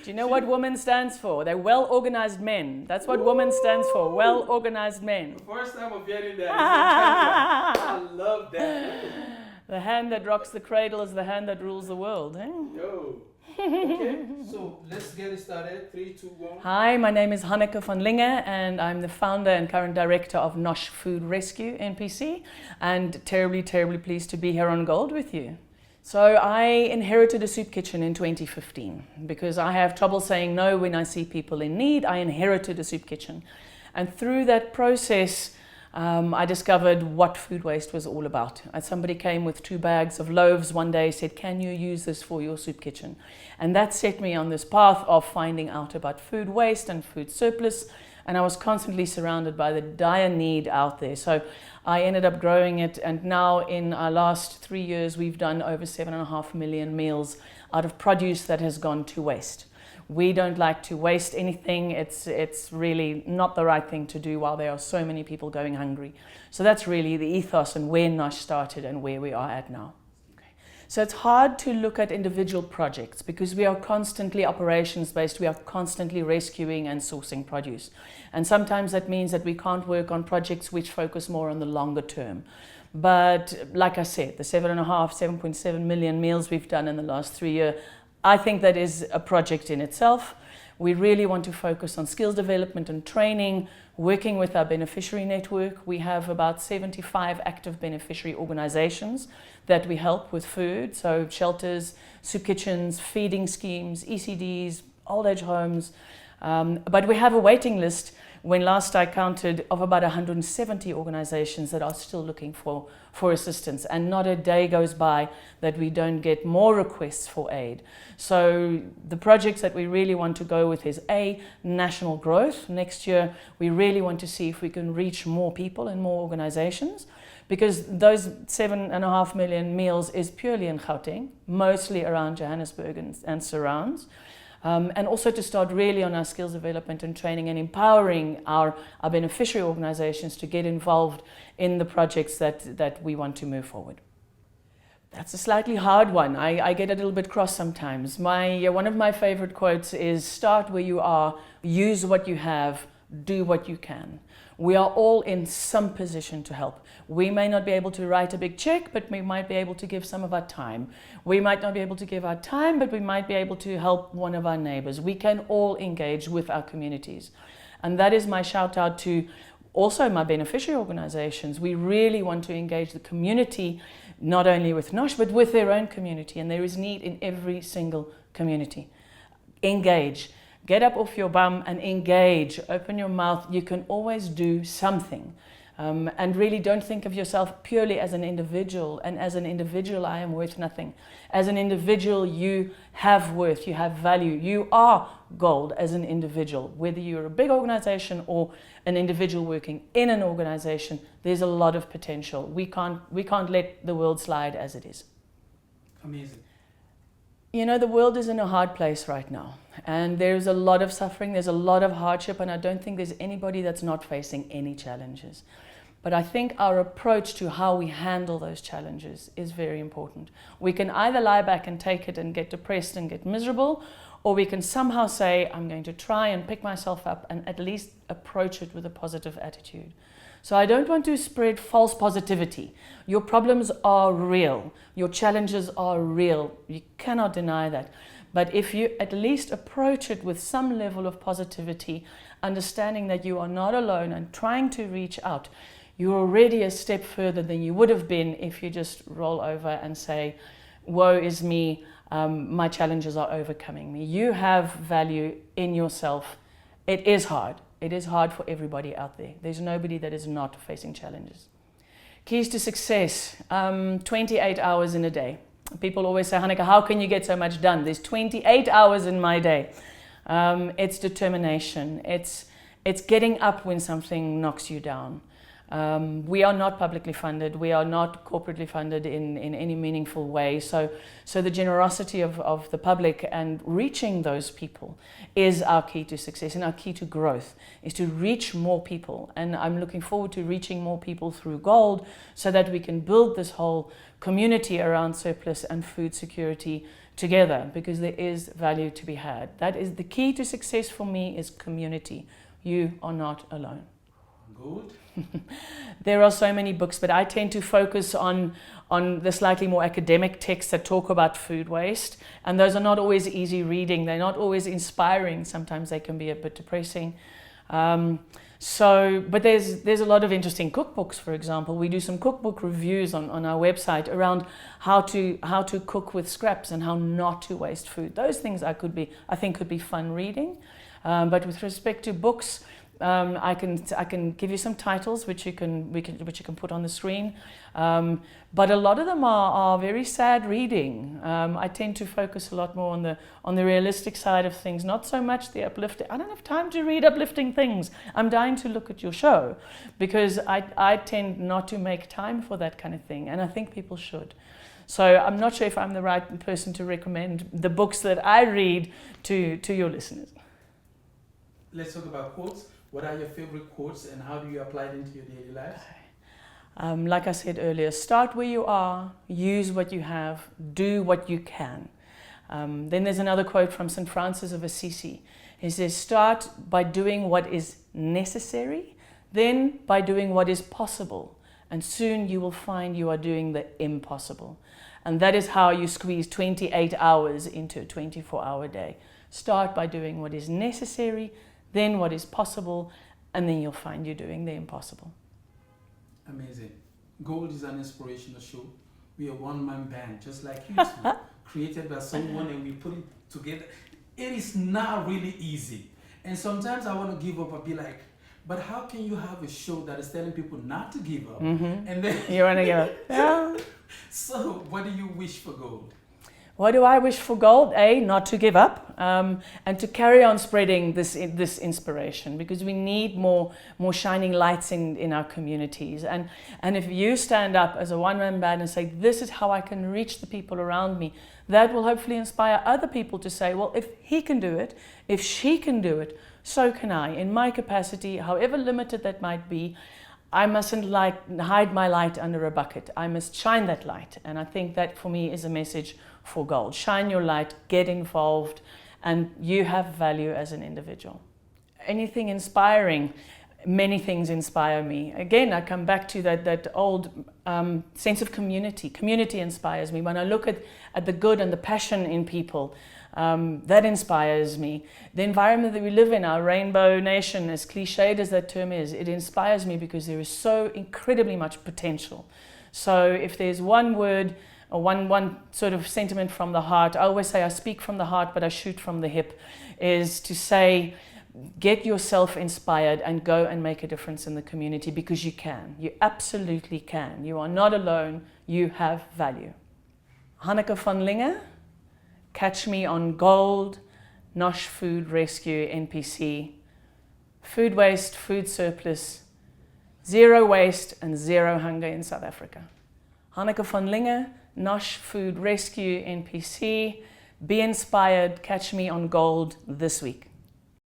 Do you know what woman stands for? They're well-organized men. That's what woman stands for, well-organized men. The first time of hearing that, I love that. The hand that rocks the cradle is the hand that rules the world. Eh? Yo. Okay, so let's get it started. 3, 2, 1. Hi, my name is Hanneke van Linge and I'm the founder and current director of Nosh Food Rescue NPC, and terribly, terribly pleased to be here on Gold with you. So I inherited a soup kitchen in 2015 because I have trouble saying no when I see people in need. I inherited a soup kitchen, and through that process I discovered what food waste was all about. Somebody came with 2 bags of loaves one day, said, "Can you use this for your soup kitchen?" And that set me on this path of finding out about food waste and food surplus, and I was constantly surrounded by the dire need out there. So I ended up growing it, and now in our last 3 years we've done over 7.5 million meals out of produce that has gone to waste. We don't like to waste anything. It's really not the right thing to do while there are so many people going hungry. So that's really the ethos and where Nosh started and where we are at now. Okay. So it's hard to look at individual projects because we are constantly operations based. We are constantly rescuing and sourcing produce. And sometimes that means that we can't work on projects which focus more on the longer term. But like I said, the 7.7 million meals we've done in the last 3 years, I think that is a project in itself. We really want to focus on skills development and training, working with our beneficiary network. We have about 75 active beneficiary organizations that we help with food, so shelters, soup kitchens, feeding schemes, ECDs, old age homes. But we have a waiting list, when last I counted, of about 170 organizations that are still looking for assistance, and not a day goes by that we don't get more requests for aid. So the projects that we really want to go with is national growth. Next year we really want to see if we can reach more people and more organizations, because those 7.5 million meals is purely in Gauteng, mostly around Johannesburg and surrounds. And also to start really on our skills development and training and empowering our beneficiary organizations to get involved in the projects that we want to move forward. That's a slightly hard one. I get a little bit cross sometimes. One of my favorite quotes is, "Start where you are, use what you have, do what you can." We are all in some position to help. We may not be able to write a big check, but we might be able to give some of our time. We might not be able to give our time, but we might be able to help one of our neighbors. We can all engage with our communities. And that is my shout out to also my beneficiary organizations. We really want to engage the community, not only with Nosh, but with their own community. And there is need in every single community. Engage. Get up off your bum and engage. Open your mouth. You can always do something. And really don't think of yourself purely as an individual. And as an individual, I am worth nothing. As an individual, you have worth, you have value. You are gold as an individual. Whether you're a big organization or an individual working in an organization, there's a lot of potential. We can't let the world slide as it is. Amazing. You know, the world is in a hard place right now, and there's a lot of suffering, there's a lot of hardship, and I don't think there's anybody that's not facing any challenges. But I think our approach to how we handle those challenges is very important. We can either lie back and take it and get depressed and get miserable, or we can somehow say, I'm going to try and pick myself up and at least approach it with a positive attitude. So I don't want to spread false positivity. Your problems are real. Your challenges are real. You cannot deny that. But if you at least approach it with some level of positivity, understanding that you are not alone and trying to reach out, you're already a step further than you would have been if you just roll over and say, woe is me, my challenges are overcoming me. You have value in yourself. It is hard. It is hard for everybody out there. There's nobody that is not facing challenges. Keys to success, 28 hours in a day. People always say, Hanneke, how can you get so much done? There's 28 hours in my day. It's determination. It's getting up when something knocks you down. We are not publicly funded. We are not corporately funded in any meaningful way. So the generosity of the public and reaching those people is our key to success and our key to growth, is to reach more people. And I'm looking forward to reaching more people through Gold so that we can build this whole community around surplus and food security together, because there is value to be had. That is the key to success for me, is community. You are not alone. Good. There are so many books, but I tend to focus on the slightly more academic texts that talk about food waste, and those are not always easy reading. They're not always inspiring. Sometimes they can be a bit depressing. But there's a lot of interesting cookbooks, for example. We do some cookbook reviews on our website around how to cook with scraps and how not to waste food. Those things I think could be fun reading. But with respect to books, I can give you some titles which you can put on the screen. But a lot of them are very sad reading. I tend to focus a lot more on the realistic side of things, not so much the uplifting. I don't have time to read uplifting things. I'm dying to look at your show, because I tend not to make time for that kind of thing, and I think people should. So I'm not sure if I'm the right person to recommend the books that I read to your listeners. Let's talk about quotes. What are your favorite quotes, and how do you apply them to your daily lives? Like I said earlier, start where you are, use what you have, do what you can. Then there's another quote from St. Francis of Assisi. He says, start by doing what is necessary, then by doing what is possible, and soon you will find you are doing the impossible. And that is how you squeeze 28 hours into a 24-hour day. Start by doing what is necessary, then what is possible, and then you'll find you're doing the impossible. Amazing. Gold is an inspirational show. We are a one-man band, just like you two, created by someone, and we put it together. It is not really easy. And sometimes I want to give up and be like, but how can you have a show that is telling people not to give up? Mm-hmm. And then you want to give up. Yeah. So what do you wish for Gold? What do I wish for Gold? Not to give up, and to carry on spreading this inspiration, because we need more shining lights in our communities. And if you stand up as a one-man band and say, this is how I can reach the people around me, that will hopefully inspire other people to say, well, if he can do it, if she can do it, so can I. In my capacity, however limited that might be, I mustn't hide my light under a bucket. I must shine that light. And I think that for me is a message for Gold. Shine your light, get involved, and you have value as an individual. Anything inspiring, many things inspire me. Again, I come back to that old sense of community. Community inspires me. When I look at the good and the passion in people, that inspires me. The environment that we live in, our rainbow nation, as cliched as that term is, it inspires me because there is so incredibly much potential. So if there's one word or one sort of sentiment from the heart, I always say I speak from the heart but I shoot from the hip, is to say, get yourself inspired and go and make a difference in the community, because you can. You absolutely can. You are not alone. You have value. Hanneke van Linge. Catch me on Gold, Nosh Food Rescue, NPC. Food waste, food surplus, zero waste and zero hunger in South Africa. Hanneke van Linge, Nosh Food Rescue, NPC. Be inspired. Catch me on Gold this week.